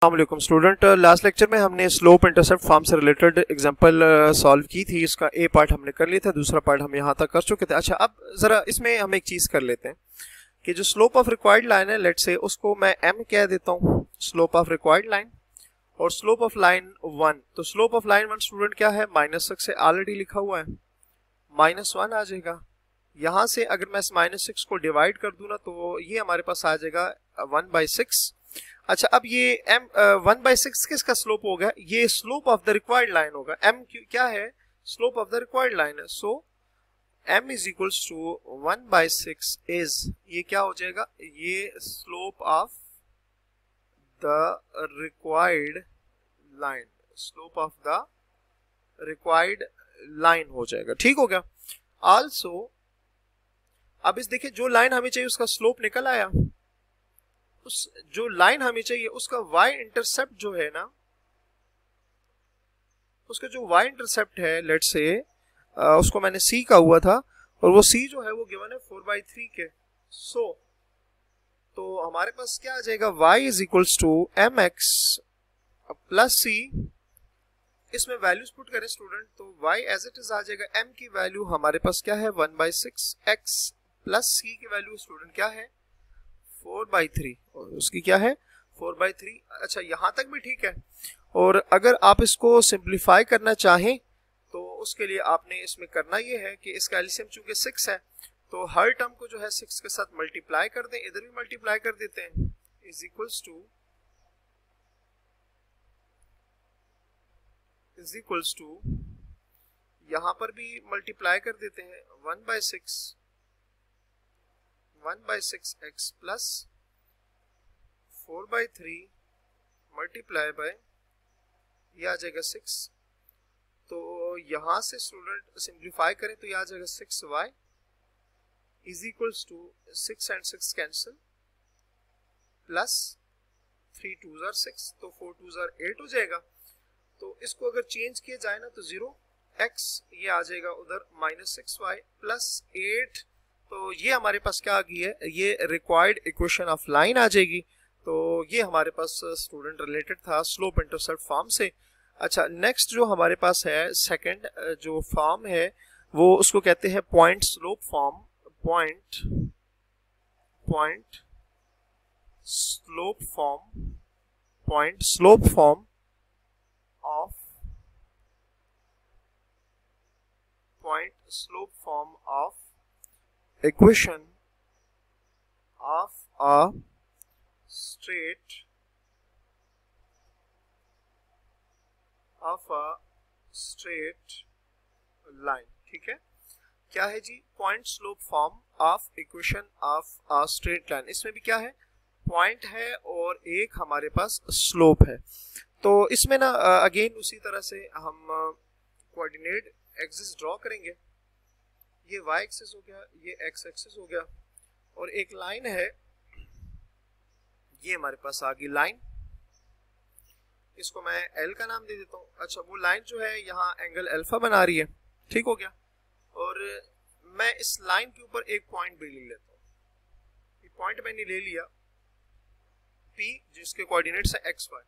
अस्सलाम student, last lecture में हमने स्लोप इंटरसेप्ट फॉर्म से रिलेटेड एग्जांपल सॉल्व की थी। इसका ए पार्ट हमने कर लिया था, दूसरा पार्ट हम यहाँ तक कर चुके थे। अच्छा, अब ज़रा इसमें हम एक चीज़ कर लेते हैं कि जो स्लोप ऑफ रिक्वायर्ड लाइन है, लेट से उसको मैं एम कह देता हूँ, स्लोप ऑफ रिक्वायर्ड लाइन, और स्लोप ऑफ लाइन 1। तो स्लोप ऑफ लाइन 1 स्टूडेंट क्या है, -6 से ऑलरेडी लिखा हुआ है, -1 आ जाएगा। यहाँ से अगर मैं इस -6 को डिवाइड कर दूँ ना, तो ये हमारे पास आ जाएगा 1/6। अच्छा, अब ये m 1/6 किसका स्लोप होगा, ये slope of the required line होगा। m क्या है, slope of the required line है। So m is equals to 1/6 is, ये क्या हो जाएगा, ये slope of the required line, slope of the required line हो जाएगा। ठीक हो गया। आल्सो अब इस देखिए, जो लाइन हमें चाहिए उसका स्लोप निकल आया। उस जो लाइन हमें चाहिए उसका y इंटरसेप्ट जो है ना, उसका जो y इंटरसेप्ट है, लेट से उसको मैंने c का हुआ था, और वो c जो है वो गिवन है 4/3 के। सो तो हमारे पास क्या आ जाएगा, y is equals to mx plus c। इसमें वैल्यूज पुट करें स्टूडेंट, तो y एज इट इज आ जाएगा। m की वैल्यू हमारे पास क्या है, 1/6, x प्लस c की वैल्यू स्टूडेंट क्या है, 4/3, और उसकी क्या है 4/3। अच्छा, यहां तक भी ठीक है। और अगर आप इसको सिंप्लीफाई करना चाहें तो उसके लिए आपने इसमें करना ये है कि इसका एलसीएम चूंकि 6 है, तो हर टर्म को जो है 6 के साथ मल्टीप्लाई कर दें, इधर भी मल्टीप्लाई कर देते हैं, इज इक्वल्स टू यहां पर भी मल्टीप्लाई कर देते हैं, 1/6 प्लस 4/3 मल्टीप्लाई बाय, ये आ जाएगा 6। तो यहां से स्टूडेंट सिंप्लीफाई करें तो ये आ जाएगा 6y is equals to 6 and 6 cancel, plus 3 2s are 6, तो 4 2s are 8 हो जाएगा। तो इसको अगर चेंज किया जाए ना तो 0x, ये आ जाएगा उधर -6y प्लस 8। तो ये हमारे पास क्या आ गई है, ये रिक्वायर्ड इक्वेशन ऑफ लाइन आ जाएगी। तो ये हमारे पास स्टूडेंट रिलेटेड था स्लोप इंटरसेप्ट फॉर्म से। अच्छा, नेक्स्ट जो हमारे पास है सेकंड जो फॉर्म है, वो उसको कहते हैं point slope form. Point slope form, point slope form of, point slope form of equation of a straight line। ठीक है, क्या है जी, point slope form of equation of a straight line. इसमें भी क्या है, पॉइंट है और एक हमारे पास स्लोप है। तो इसमें ना अगेन उसी तरह से हम कोऑर्डिनेट एक्सिस ड्रॉ करेंगे। ये y एक्सिस हो गया, ये x एक्सिस हो गया, और एक लाइन है, ये हमारे पास आ गई लाइन, इसको मैं L का नाम दे देता हूँ। अच्छा, वो लाइन जो है यहाँ एंगल अल्फा बना रही है। ठीक हो गया। और मैं इस लाइन के ऊपर एक पॉइंट भी ले लेता हूँ। ये पॉइंट मैंने ले लिया P, जिसके कोऑर्डिनेट्स है x y।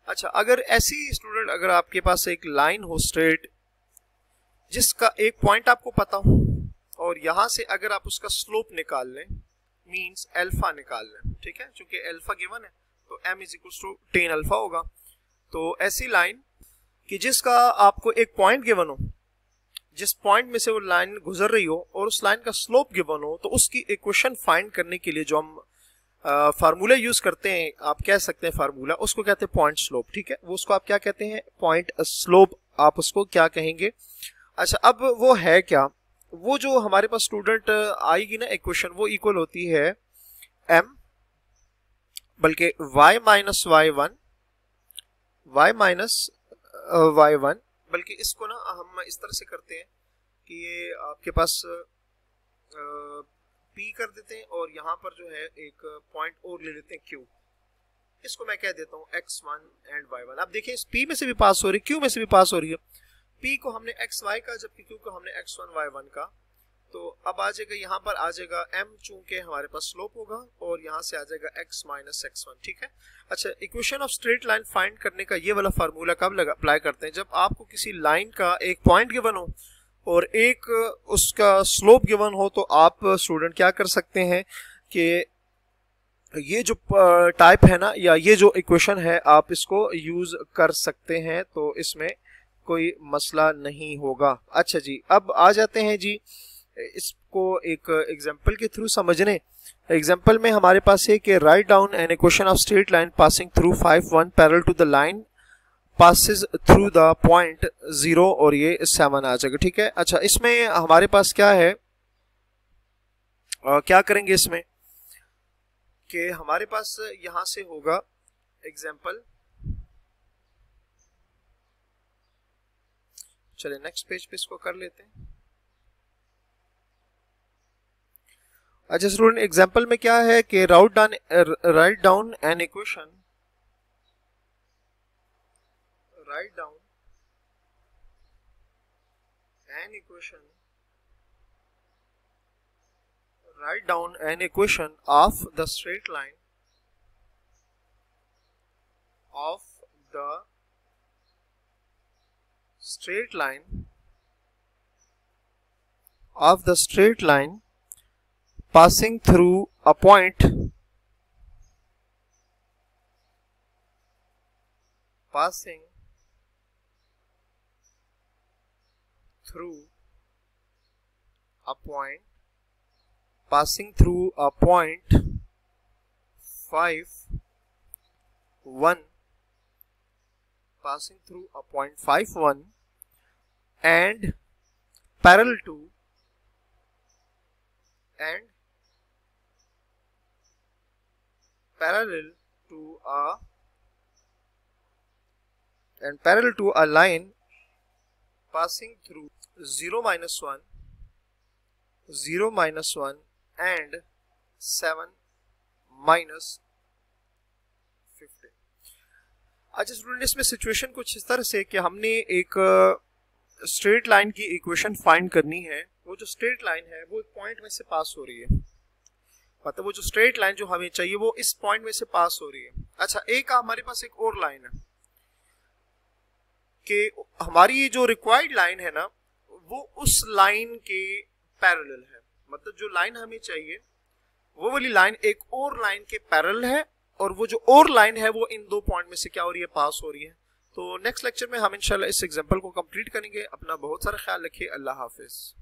अच्छा, अगर ऐसी स्टूडेंट, अगर आपके पास एक लाइन हो स्ट्रेट, जिसका एक पॉइंट आपको पता हो, और यहां से अगर आप उसका स्लोप निकाल लें, मींस अल्फा निकाल लें, ठीक है, क्योंकि अल्फा गिवन है, तो m is equal to tan alpha होगा। तो ऐसी लाइन कि जिसका आपको एक पॉइंट गिवन हो, जिस पॉइंट में से वो लाइन गुजर रही हो, और उस लाइन का स्लोप गिवन हो, तो उसकी इक्वेशन फाइंड करने के लिए जो हम फार्मूला यूज करते हैं, आप कह सकते हैं फार्मूला, उसको कहते हैं पॉइंट स्लोप। ठीक है, वो उसको आप क्या कहते हैं, पॉइंट स्लोप, आप उसको क्या कहेंगे। अच्छा, अब वो है क्या, वो जो हमारे पास स्टूडेंट आएगी ना इक्वेशन, वो इक्वल होती है m, बल्कि y माइनस y1, बल्कि इसको ना हम इस तरह से करते हैं कि ये आपके पास p कर देते हैं, और यहाँ पर जो है एक पॉइंट और ले लेते हैं q। इसको मैं कह देता हूँ x1 एंड y1। अब देखिए, इस p में से भी पास हो रही है, q में से भी पास हो रही है। P को हमने xy का, जबकि Q को हमने x1 y1 का। तो अब आ जाएगा यहाँ पर आ जाएगा m, चूंकि हमारे पास स्लोप होगा, और यहाँ से आ जाएगा x माइनस x1। ठीक है। अच्छा, equation of straight line find करने का ये वाला फार्मूला कब अप्लाई करते हैं? जब आपको किसी लाइन का एक पॉइंट गिवन हो और एक उसका स्लोप गिवन हो, तो आप स्टूडेंट क्या कर सकते हैं कि ये जो टाइप है ना, या ये जो इक्वेशन है, आप इसको यूज कर सकते हैं, तो इसमें कोई मसला नहीं होगा। अच्छा जी, अब आ जाते हैं जी इसको एक एग्जांपल के थ्रू समझने। एग्जांपल में हमारे पास है कि right down an equation of straight line passing through 5 1 parallel to the line passes through the point 0, और ये 7 आ जाएगा। ठीक है। अच्छा, इसमें हमारे पास क्या है, क्या करेंगे इसमें कि हमारे पास यहां से होगा एग्जांपल। चलिए नेक्स्ट पेज पे इसको कर लेते हैं। अच्छा स्टूडेंट, एग्जांपल में क्या है कि right down an equation, write down an equation of the straight line passing through a point passing through a point 5 1 and parallel to a line passing through 0 minus 1 and 7 minus 15। अच्छा student, इसमें situation कुछ इस तरह से कि हमने एक straight line की इक्वेशन फाइंड करनी है। वो जो स्ट्रेट लाइन है वो एक पॉइंट में से पास हो रही है, मतलब वो जो स्ट्रेट लाइन जो हमें चाहिए वो इस पॉइंट में से पास हो रही है। अच्छा, एक हमारे पास एक और लाइन है कि हमारी ये जो रिक्वायर्ड लाइन है ना, वो उस लाइन के पैरेलल है, मतलब जो लाइन हमें चाहिए वो वाली लाइन एक और लाइन के पैरेलल है, और वो जो और लाइन है वो इन दो पॉइंट में से क्या हो रही है, पास हो रही है। तो नेक्स्ट लेक्चर में हम इंशाल्लाह इस एग्जांपल को कंप्लीट करेंगे। अपना बहुत सारा ख्याल रखिए। अल्लाह हाफिज।